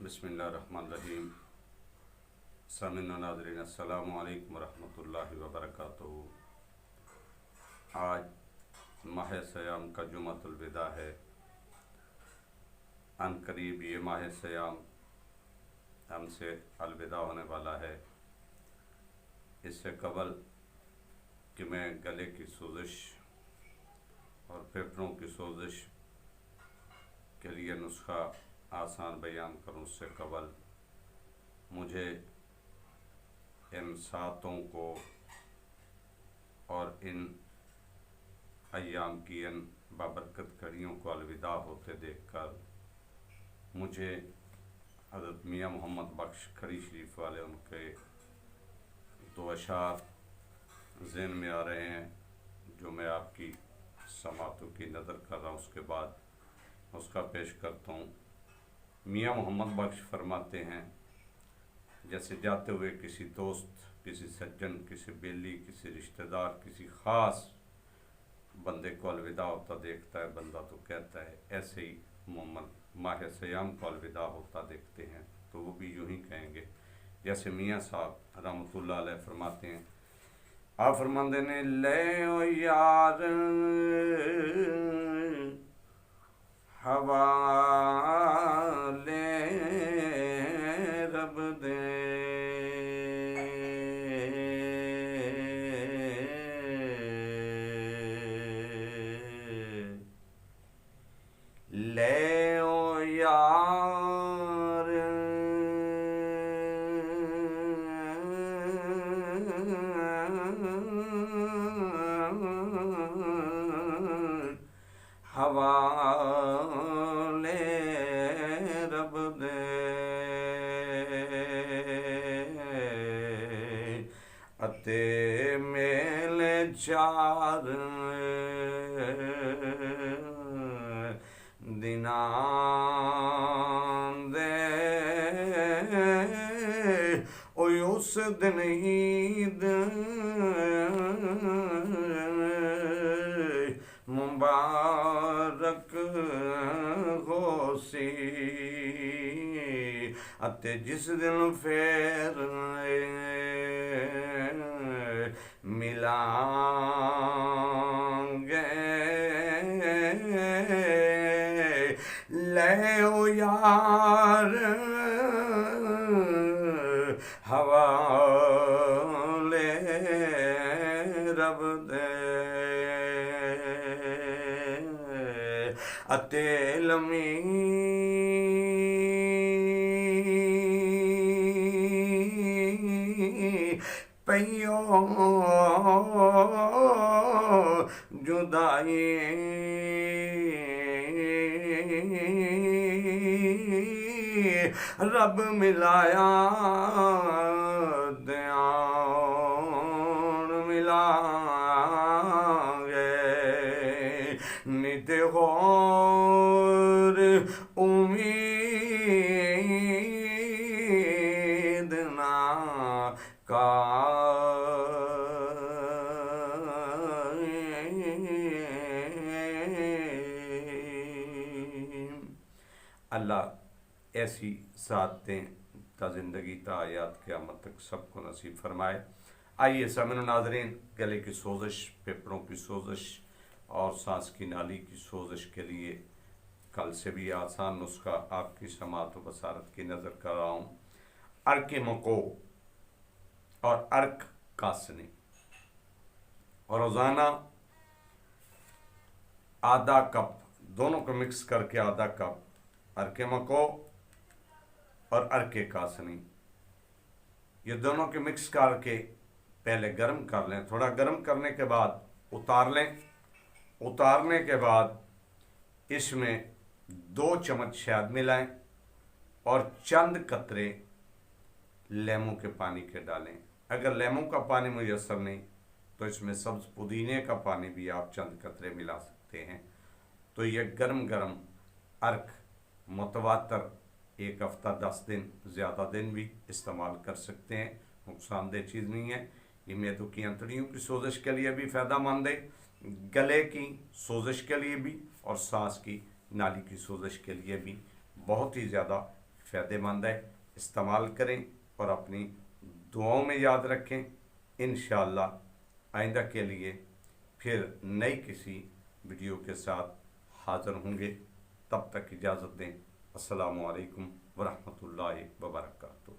बिस्मिल्लाहिर्रहमानिर्रहीम। सामिन व नाज़रीन, अस्सलामु अलैकुम वरहमतुल्लाहि वबरकातुहू। आज माह सयाम का जुमातुल विदा है। अन करीब ये माह सयाम हमसे अलविदा होने वाला है। इससे कबल कि मैं गले की सोजिश और फेफड़ों की सोजिश के लिए नुस्खा आसान बयान करूँ, उससे कबल मुझे इन सातों को और इन अय्याम की इन बाबरकत घड़ियों को अलविदा होते देखकर मुझे हज़रत मियाँ मोहम्मद बख्श खड़ी शरीफ वाले उनके दो अशार ज़हन में आ रहे हैं, जो मैं आपकी समातों की नज़र कर रहा हूँ। उसके बाद उसका पेश करता हूँ। मियाँ मोहम्मद बख्श फरमाते हैं, जैसे जाते हुए किसी दोस्त, किसी सज्जन, किसी बेली, किसी रिश्तेदार, किसी ख़ास बंदे को अलविदा होता देखता है बंदा तो कहता है, ऐसे ही मोहम्मद माह सयाम को अलविदा होता देखते हैं तो वो भी यूँ ही कहेंगे। जैसे मियाँ साहब रहमतुल्लाह अलैह फरमाते हैं, आप फरमाते ने ले ओ यार हवा ले रब दे, ले ओ यार हवा रब दे, अते मेले चार दिना दे, ओए उस दिन ईद मुबारक होसी, अते जिस दिन फेर मिलांगे ले ओ यार हवा ले रब दे, अते लमी पइयो जुदाई रब मिलाया ध्यान मिलांगे, नित गौर उम्मीद ना का अल्लाह ऐसी सातें ता ज़िंदगी ता हयात क़यामत तक सबको नसीब फरमाए। आइए सामिन नाज़रीन, गले की सोजिश, फेफड़ों की सोजिश और सांस की नाली की सोजिश के लिए कल से भी आसान नुस्खा आपकी समात व बसारत की नज़र कर रहा हूँ। अर्क मको और अर्क कासनी, और रोज़ाना आधा कप, दोनों को मिक्स करके आधा कप अर्क मको और अर्क कासनी, ये दोनों के मिक्स करके पहले गर्म कर लें। थोड़ा गर्म करने के बाद उतार लें। उतारने के बाद इसमें 2 चम्मच शहद मिलाएं और चंद कतरे लेमू के पानी के डालें। अगर लेमू का पानी मुयस्सर नहीं तो इसमें सब्ज़ पुदीने का पानी भी आप चंद कतरे मिला सकते हैं। तो ये गरम गरम अर्क मुतवातर 1 हफ्ता 10 दिन, ज़्यादा दिन भी इस्तेमाल कर सकते हैं, नुकसानदेह चीज़ नहीं है। ये मैदों की अंतड़ियों की सोजिश के लिए भी फ़ायदेमंद है, गले की सोजिश के लिए भी और सांस की नाली की सोजिश के लिए भी बहुत ही ज़्यादा फ़ायदेमंद है, इस्तेमाल करें और अपनी दुआओं में याद रखें। इंशाअल्लाह आइंदा के लिए फिर नई किसी वीडियो के साथ हाज़िर होंगे। तब तक इजाज़त दें। अस्सलामु अलैकुम वरहमतुल्लाहि वबरकातुहू।